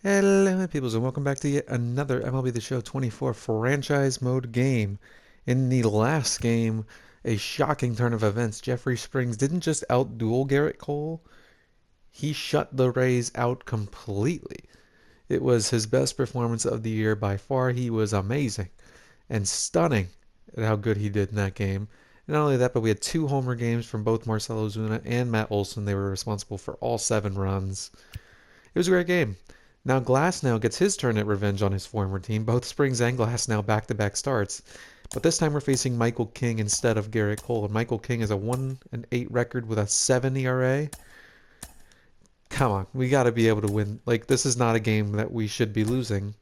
Hello, peoples, and welcome back to yet another MLB The Show 24 franchise mode game. In the last game, a shocking turn of events. Jeffrey Springs didn't just outduel Garrett Cole, he shut the Rays out completely. It was his best performance of the year by far. He was amazing and stunning at how good he did in that game. And not only that, but we had two homer games from both Marcell Ozuna and Matt Olson. They were responsible for all 7 runs. It was a great game. Now Glasnow gets his turn at revenge on his former team. Both Springs and Glasnow back-to-back starts. But this time we're facing Michael King instead of Garrett Cole. And Michael King has a 1-8 record with a 7 ERA. Come on, we got to be able to win. Like, this is not a game that we should be losing.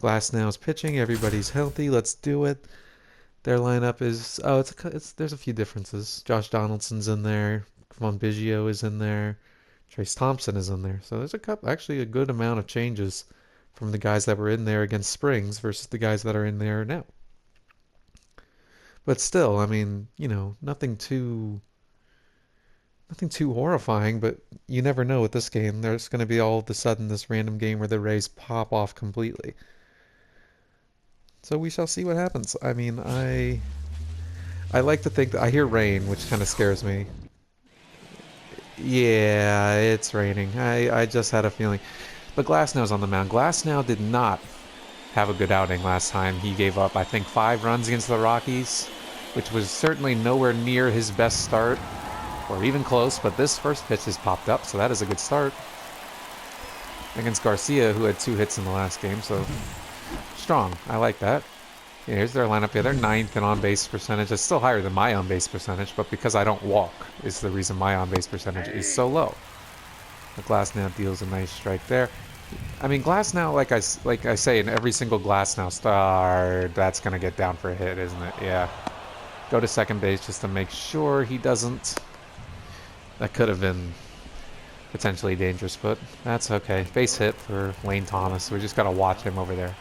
Glasnow's pitching. Everybody's healthy. Let's do it. Their lineup is... Oh, there's a few differences. Josh Donaldson's in there. Von Biggio is in there. Trace Thompson is in there. So there's actually a good amount of changes from the guys that were in there against Springs versus the guys that are in there now. But still, I mean, nothing too horrifying, but you never know with this game. There's going to be all of a sudden this random game where the Rays pop off completely. So we shall see what happens. I mean, I like to think that I hear rain, which kind of scares me. Yeah, it's raining. I just had a feeling. But Glasnow's on the mound. Glasnow did not have a good outing last time. He gave up, I think, 5 runs against the Rockies, which was certainly nowhere near his best start, or even close, but this first pitch has popped up, so that is a good start. Against Garcia, who had 2 hits in the last game, so strong. I like that. Yeah, here's their lineup. Yeah, they're 9th in on-base percentage. It's still higher than my on-base percentage, but because I don't walk is the reason my on-base percentage is so low. The Glasnow deals a nice strike there. I mean, Glasnow, like I say in every single Glasnow start, that's going to get down for a hit, isn't it? Yeah. Go to second base just to make sure he doesn't. That could have been potentially dangerous, but that's okay. Base hit for Lane Thomas. We just got to watch him over there.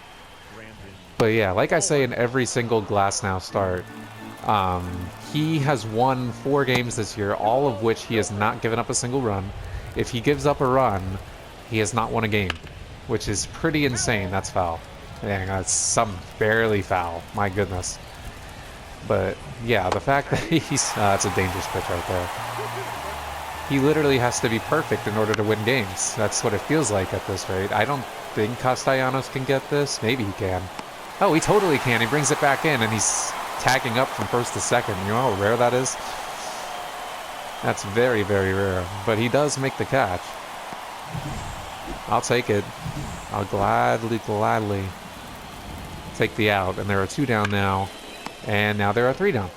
But yeah, like I say in every single Glasnow start, he has won 4 games this year, all of which he has not given up a single run. If he gives up a run, he has not won a game, which is pretty insane. That's foul. Dang, that's some barely foul. My goodness. But yeah, the fact that that's a dangerous pitch right there. He literally has to be perfect in order to win games. That's what it feels like at this rate. I don't think Castellanos can get this. Maybe he can. Oh, he totally can. He brings it back in, and he's tagging up from first to second. You know how rare that is? That's very, very rare. But he does make the catch. I'll take it. I'll gladly take the out. And there are 2 down now. And now there are 3 down.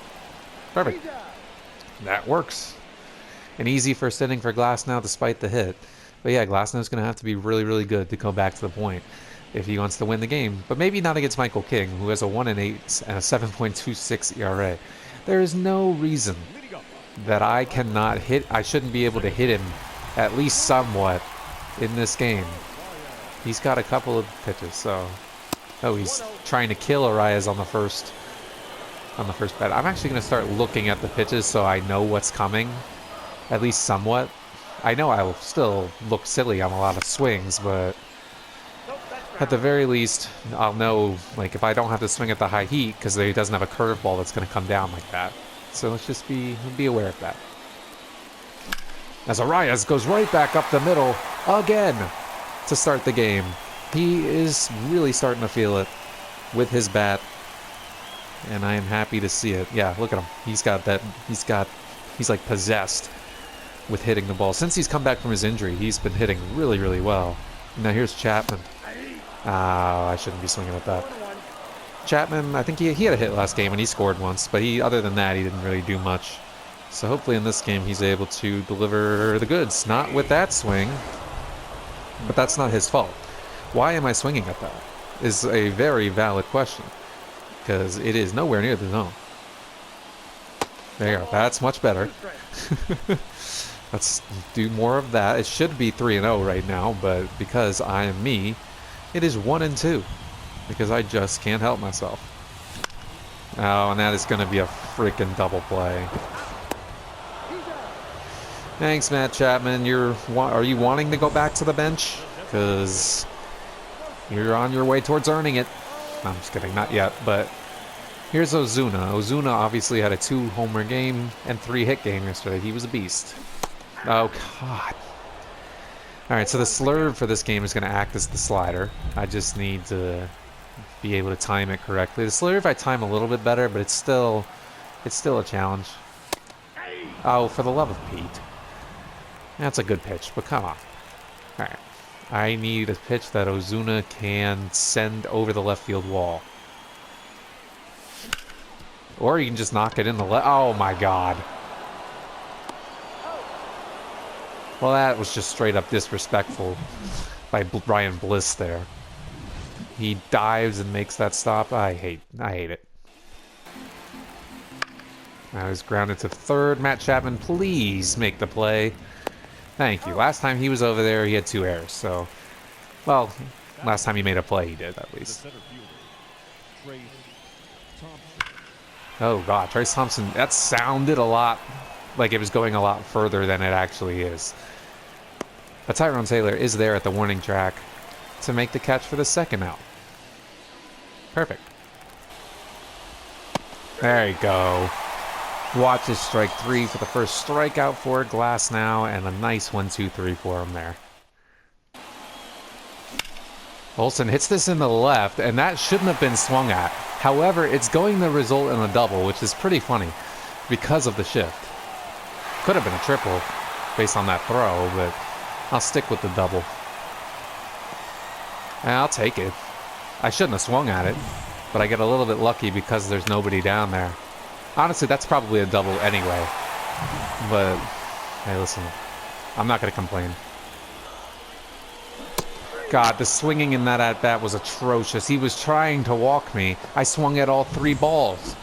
Perfect. That works. An easy first inning for Glasnow despite the hit. But yeah, Glasnow's going to have to be really, really good to go back to the point if he wants to win the game. But maybe not against Michael King, who has a 1-8 and a 7.26 ERA. There is no reason that I shouldn't be able to hit him at least somewhat in this game. He's got a couple of pitches, so... Oh, he's trying to kill Arias on the first bat. I'm actually going to start looking at the pitches so I know what's coming, at least somewhat. I know I'll still look silly on a lot of swings, but at the very least, I'll know, like, if I don't have to swing at the high heat because he doesn't have a curveball that's going to come down like that. So let's just be aware of that. As Arias goes right back up the middle again to start the game. He is really starting to feel it with his bat, and I am happy to see it. Yeah, look at him. He's like possessed with hitting the ball. Since he's come back from his injury, he's been hitting really, really well. Now here's Chapman. Oh, I shouldn't be swinging at that. Chapman, I think he had a hit last game and he scored once, but other than that, he didn't really do much. So hopefully in this game he's able to deliver the goods. Not with that swing, but that's not his fault. Why am I swinging at that? Is a very valid question, because it is nowhere near the zone. There you go. That's much better. Let's do more of that. It should be 3-0 right now, but because I am me, it is 1-2. Because I just can't help myself. Oh, and that is going to be a freaking double play. Thanks, Matt Chapman. Are you wanting to go back to the bench? Because You're on your way towards earning it. No, I'm just kidding, not yet, but here's Ozuna. Ozuna obviously had a 2-homer game and 3-hit game yesterday. He was a beast. Oh, God. Alright, so the slurve for this game is going to act as the slider. I just need to be able to time it correctly. The slurve I time a little bit better, but it's still a challenge. Oh, for the love of Pete. That's a good pitch, but come on. Alright. I need a pitch that Ozuna can send over the left field wall. Or you can just knock it in the left. Oh my God. Well, that was just straight up disrespectful by Brian Bliss there. He dives and makes that stop. I hate it. Now he's grounded to third. Matt Chapman, please make the play. Thank you. Last time he was over there, he had 2 errors. So, well, last time he made a play, he did at least. Oh God, Trace Thompson. That sounded a lot like it was going a lot further than it actually is. But Tyrone Taylor is there at the warning track to make the catch for the second out. Perfect. There you go. Watch this strike 3 for the first strikeout for Glasnow, and a nice 1-2-3 for him there. Olsen hits this in the left, and that shouldn't have been swung at. However, it's going to result in a double, which is pretty funny because of the shift. Could have been a triple based on that throw, but I'll stick with the double. And I'll take it. I shouldn't have swung at it, but I get a little bit lucky because there's nobody down there. Honestly, that's probably a double anyway. But, hey, listen, I'm not going to complain. God, the swinging in that at-bat was atrocious. He was trying to walk me. I swung at all 3 balls.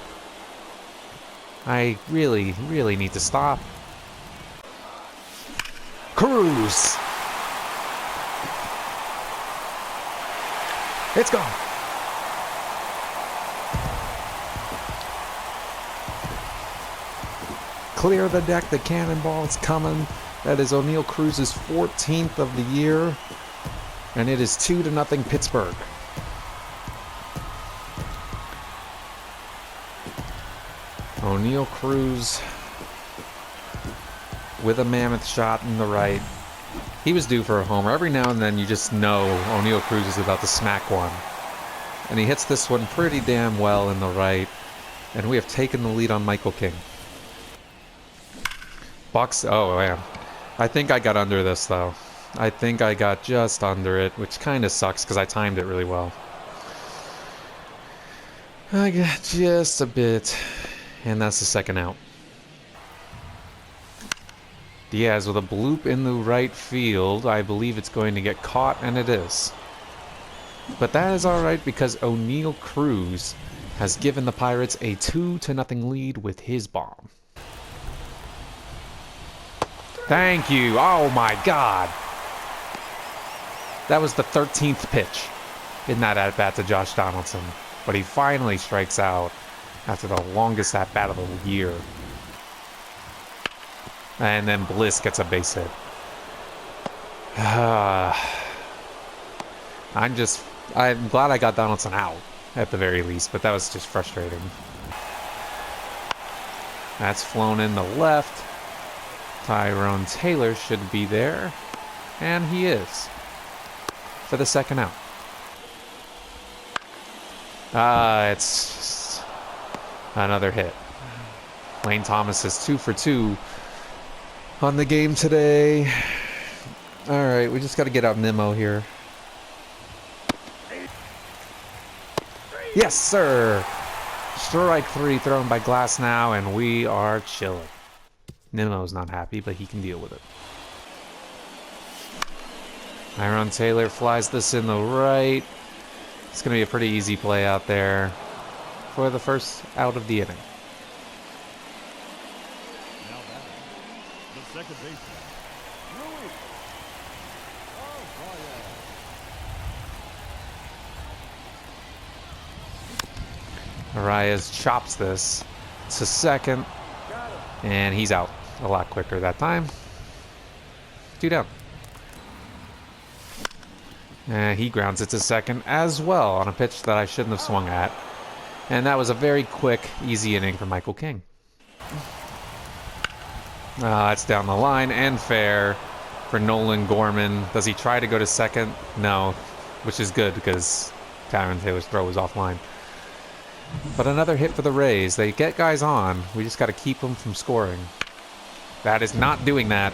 I really, really need to stop. Cruz! It's gone. Clear the deck, the cannonball is coming. That is O'Neal Cruz's 14th of the year. And it is 2-0 Pittsburgh. O'Neal Cruz with a mammoth shot in the right. He was due for a homer. Every now and then you just know O'Neal Cruz is about to smack one. And he hits this one pretty damn well in the right. And we have taken the lead on Michael King. Bucks, oh man. I think I got under this though. I think I got just under it, which kind of sucks because I timed it really well. I got just a bit, and that's the second out. Diaz with a bloop in the right field. I believe it's going to get caught, and it is. But that is alright because O'Neal Cruz has given the Pirates a 2-0 lead with his bomb. Thank you. Oh my God. That was the 13th pitch in that at-bat to Josh Donaldson. But he finally strikes out after the longest at-bat of the year. And then Bliss gets a base hit. I'm glad I got Donaldson out at the very least, but that was just frustrating. That's flown in the left. Tyrone Taylor should be there, and he is for the second out. It's just another hit. Lane Thomas is 2 for 2 on the game today. All right, we just got to get out Nimmo here. Yes, sir. Strike 3 thrown by Glasnow, and we are chilling. Nimmo's not happy, but he can deal with it. Tyrone Taylor flies this in the right. It's going to be a pretty easy play out there for the first out of the inning. Now batting, the second baseman, Arias chops this to second, and he's out a lot quicker that time. 2 down. And he grounds it to second as well on a pitch that I shouldn't have swung at. And that was a very quick, easy inning for Michael King. It's down the line and fair for Nolan Gorman. Does he try to go to second? No, which is good because Tyron Taylor's throw was offline. But another hit for the Rays. They get guys on. We just got to keep them from scoring. That is not doing that.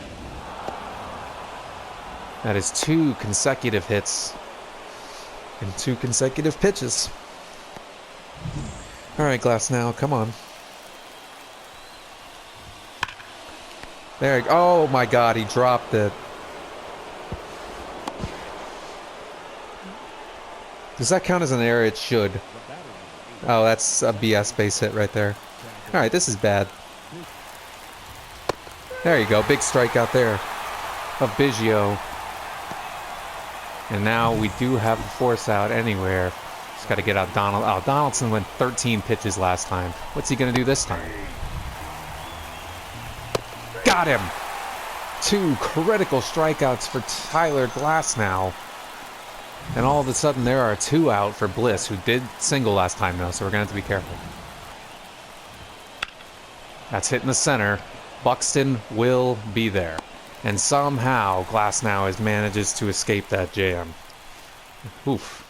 That is 2 consecutive hits and 2 consecutive pitches. All right, Glasnow, come on. There. Oh my God, he dropped it. Does that count as an error? It should. Oh, that's a BS base hit right there. All right, this is bad. There you go, big strikeout there of Biggio. And now we do have a force out anywhere. Just got to get out Donald. Oh, Donaldson went 13 pitches last time. What's he going to do this time? Got him! 2 critical strikeouts for Tyler Glasnow. And all of a sudden there are 2 out for Bliss, who did single last time though, so we're going to have to be careful. That's hit in the center. Buxton will be there. And somehow Glasnow manages to escape that jam. Oof.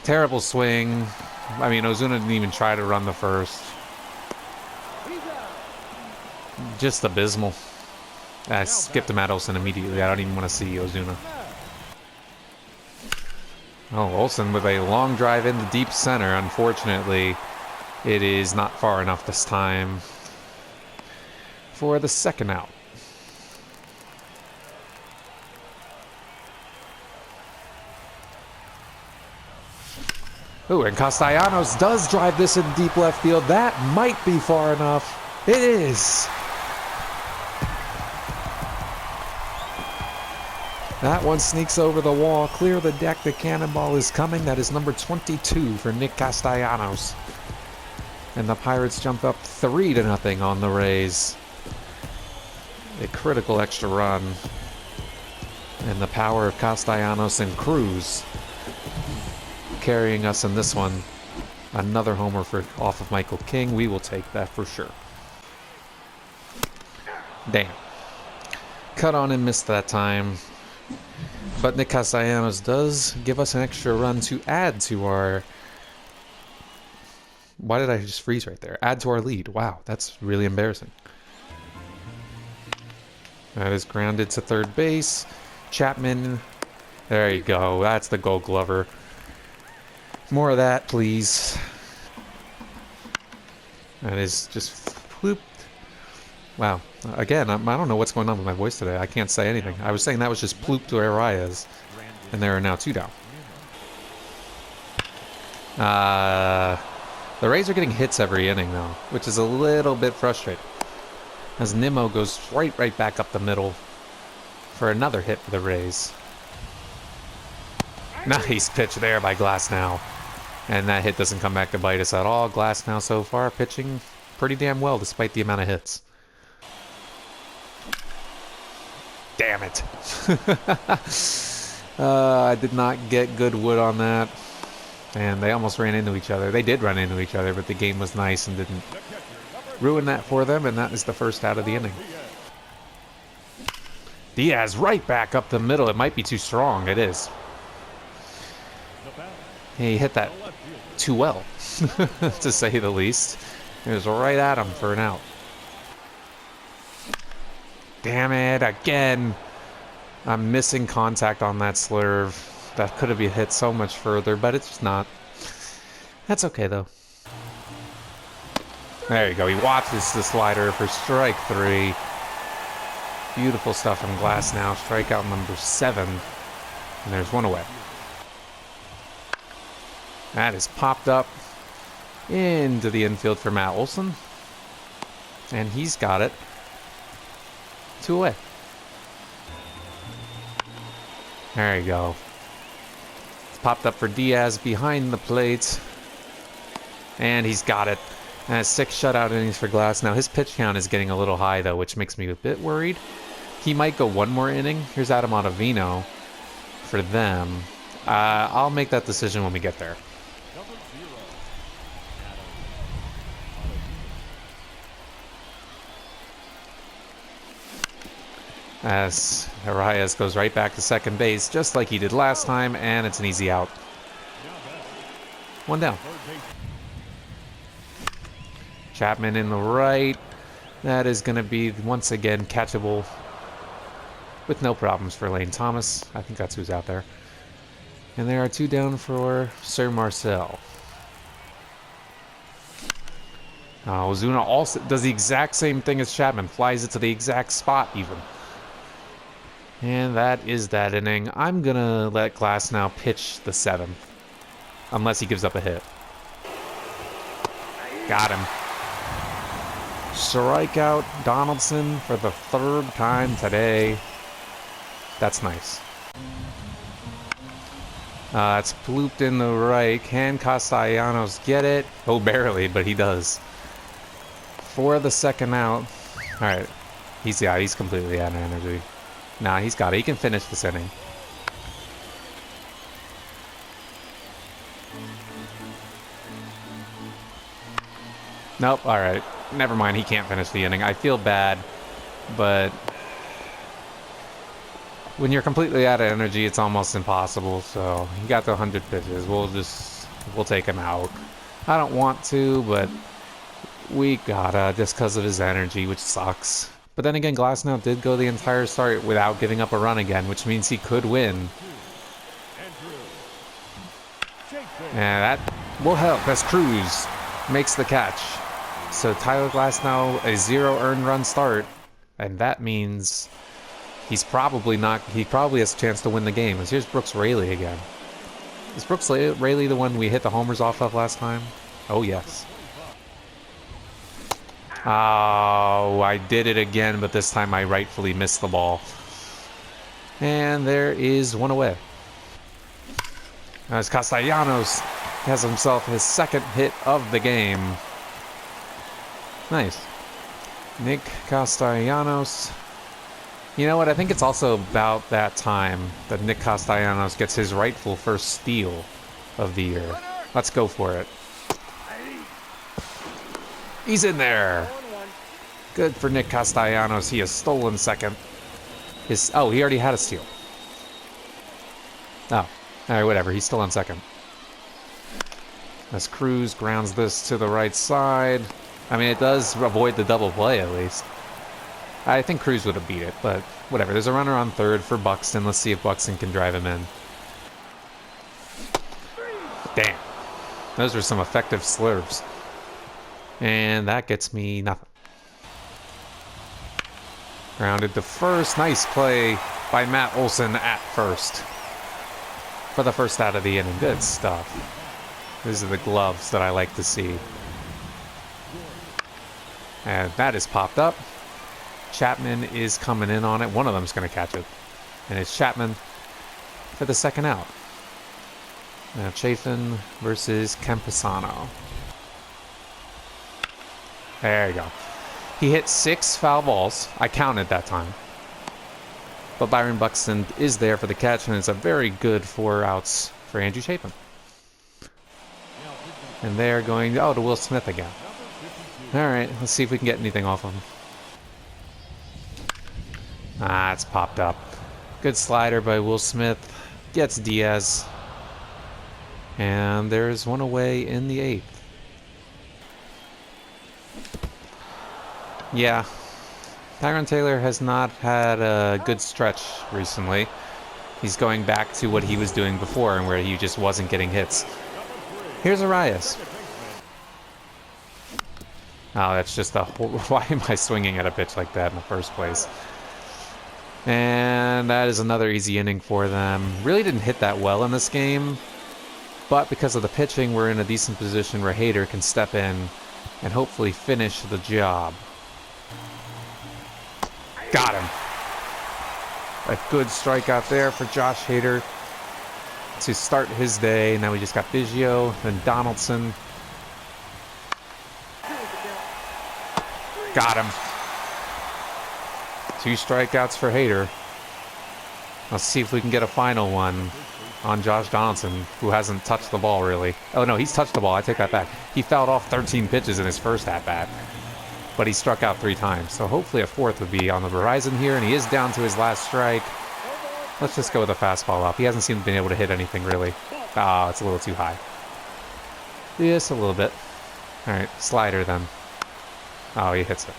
Terrible swing. I mean, Ozuna didn't even try to run the first. Just abysmal. I skipped to Matt Olson immediately. I don't even want to see Ozuna. Oh, Olson with a long drive into deep center. Unfortunately, it is not far enough this time for the second out. Ooh, and Castellanos does drive this in deep left field. That might be far enough. It is. That one sneaks over the wall. Clear the deck. The cannonball is coming. That is number 22 for Nick Castellanos. And the Pirates jump up 3-0 on the Rays. A critical extra run. And the power of Castellanos and Cruz carrying us in this one. Another homer off of Michael King. We will take that for sure. Damn. Cut on and missed that time. But Nick Castellanos does give us an extra run to add to our... Why did I just freeze right there? Add to our lead. Wow, that's really embarrassing. That is grounded to third base. Chapman. There you go. That's the Gold Glover. More of that, please. That is just blooped. Wow. Again, I don't know what's going on with my voice today. I can't say anything. I was saying that was just ploop to Arias. And there are now 2 down. The Rays are getting hits every inning, though, which is a little bit frustrating. As Nimmo goes right back up the middle for another hit for the Rays. Nice pitch there by Glasnow. And that hit doesn't come back to bite us at all. Glasnow so far pitching pretty damn well despite the amount of hits. Damn it. I did not get good wood on that. And they almost ran into each other. They did run into each other, but the game was nice and didn't ruin that for them. And that is the first out of the inning. Diaz right back up the middle. It might be too strong. It is. He hit that too well, to say the least. It was right at him for an out. Damn it, again. I'm missing contact on that slurve. That could have been hit so much further, but it's just not. That's okay, though. There you go. He watches the slider for strike 3. Beautiful stuff from Glasnow. Strikeout number 7. And there's 1 away. That is popped up into the infield for Matt Olson. And he's got it. 2 away. There you go. It's popped up for Diaz behind the plate. And he's got it. And 6 shutout innings for Glasnow. His pitch count is getting a little high, though, which makes me a bit worried. He might go 1 more inning. Here's Adam Ottavino. for them. I'll make that decision when we get there. Number 0. As Arias goes right back to second base, just like he did last time, and it's an easy out. One down. Chapman in the right. That is going to be, once again, catchable with no problems for Lane Thomas. I think that's who's out there. And there are 2 down for Sir Marcel. Ozuna also does the exact same thing as Chapman. Flies it to the exact spot, even. And that is that inning. I'm going to let Glasnow pitch the 7th. Unless he gives up a hit. Got him. Strikeout Donaldson for the 3rd time today. That's nice. It's blooped in the right. Can Castellanos get it? Oh, barely, but he does. For the 2nd out. Alright. He's completely out of energy. Nah, he's got it. He can finish this inning. Nope, alright. Never mind, he can't finish the inning. I feel bad, but when you're completely out of energy, it's almost impossible. So he got the 100 pitches. We'll take him out. I don't want to, but we gotta, just because of his energy, which sucks. But then again, Glasnow did go the entire start without giving up a run again, which means he could win. And that will help as Cruz makes the catch. So Tyler Glasnow, a 0 earned run start, and that means he probably has a chance to win the game. As here's Brooks Raley again. Is Brooks Raley the one we hit the homers off of last time? Oh, yes. Oh, I did it again, but this time I rightfully missed the ball. And there is 1 away. As Castellanos has himself his 2nd hit of the game. Nice. Nick Castellanos. You know what? I think it's also about that time that Nick Castellanos gets his rightful first steal of the year. Let's go for it. He's in there. Good for Nick Castellanos. He has stolen 2nd. He already had a steal. Oh, all right, whatever. He's still on 2nd. As Cruz grounds this to the right side. I mean, it does avoid the double play at least. I think Cruz would have beat it, but whatever. There's a runner on 3rd for Buxton. Let's see if Buxton can drive him in. Damn. Those were some effective slurves. And that gets me nothing. Grounded to first. Nice play by Matt Olson at first. For the first out of the inning. Good stuff. These are the gloves that I like to see. And that is popped up. Chapman is coming in on it. One of them's going to catch it. And it's Chapman for the 2nd out. Now Chafin versus Campusano. There you go. He hit 6 foul balls. I counted that time. But Byron Buxton is there for the catch, and it's a very good 4 outs for Andrew Chapin. And they're going, to Will Smith again. All right, let's see if we can get anything off of him. It's popped up. Good slider by Will Smith. Gets Diaz. And there's 1 away in the 8th. Yeah. Tyron Taylor has not had a good stretch recently. He's going back to what he was doing before and where he just wasn't getting hits. Here's Arias. Oh, that's just a whole... Why am I swinging at a pitch like that in the first place? And that is another easy inning for them. Really didn't hit that well in this game. But because of the pitching, we're in a decent position where Hader can step in and hopefully finish the job. Got him. A good strikeout there for Josh Hader to start his day. Now we just got Biggio, then Donaldson. Got him. 2 strikeouts for Hader. Let's see if we can get a final one on Josh Donaldson, who hasn't touched the ball really. Oh no, he's touched the ball. I take that back. He fouled off 13 pitches in his first at-bat, but he struck out 3 times. So hopefully a fourth would be on the horizon here, and he is down to his last strike. Let's just go with a fastball up. He hasn't seemed to be able to hit anything really. Ah, it's a little too high. Just a little bit. All right, slider then. Oh, he hits it.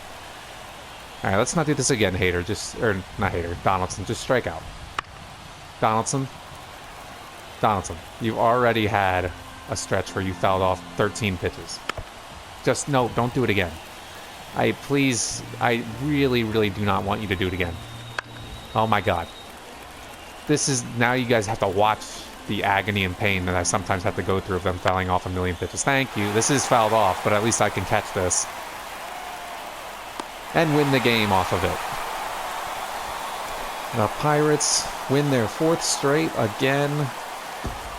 All right, let's not do this again, Hader. Or not Hader, Donaldson. Just strike out. Donaldson. Donaldson, you've already had a stretch where you fouled off 13 pitches. Just, no, don't do it again. I really, really do not want you to do it again. Oh my God. This is, now you guys have to watch the agony and pain that I sometimes have to go through of them fouling off a million pitches. Thank you. This is fouled off, but at least I can catch this. And win the game off of it. The Pirates win their 4th straight again.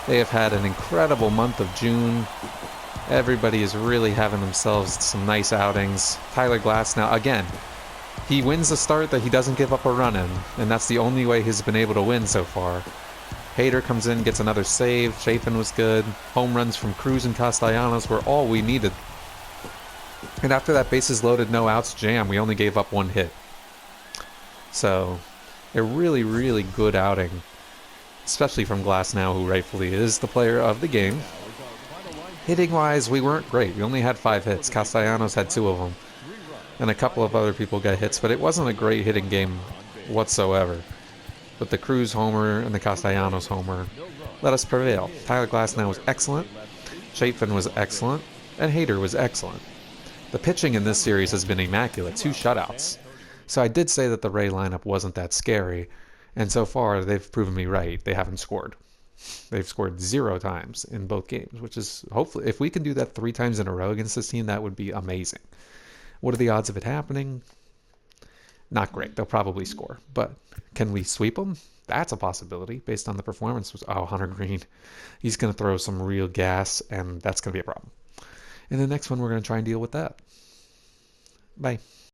They have had an incredible month of June. Everybody is really having themselves some nice outings. Tyler Glasnow, again, he wins the start that he doesn't give up a run in, and that's the only way he's been able to win so far. Hader comes in, gets another save. Chafin was good. Home runs from Cruz and Castellanos were all we needed. And after that bases loaded, no outs jam, we only gave up 1 hit. So, a really, really good outing. Especially from Glasnow, who rightfully is the player of the game. Hitting-wise, we weren't great. We only had 5 hits. Castellanos had 2 of them. And a couple of other people got hits, but it wasn't a great hitting game whatsoever. But the Cruz homer and the Castellanos homer let us prevail. Tyler Glasnow was excellent. Chafin was excellent. And Hader was excellent. The pitching in this series has been immaculate. 2 shutouts. So I did say that the Ray lineup wasn't that scary. And so far, they've proven me right. They haven't scored. They've scored 0 times in both games, which is hopefully, if we can do that 3 times in a row against this team, that would be amazing. What are the odds of it happening? Not great. They'll probably score. But can we sweep them? That's a possibility based on the performance. Oh, Hunter Green. He's going to throw some real gas, and that's going to be a problem. In the next one, we're going to try and deal with that. Bye.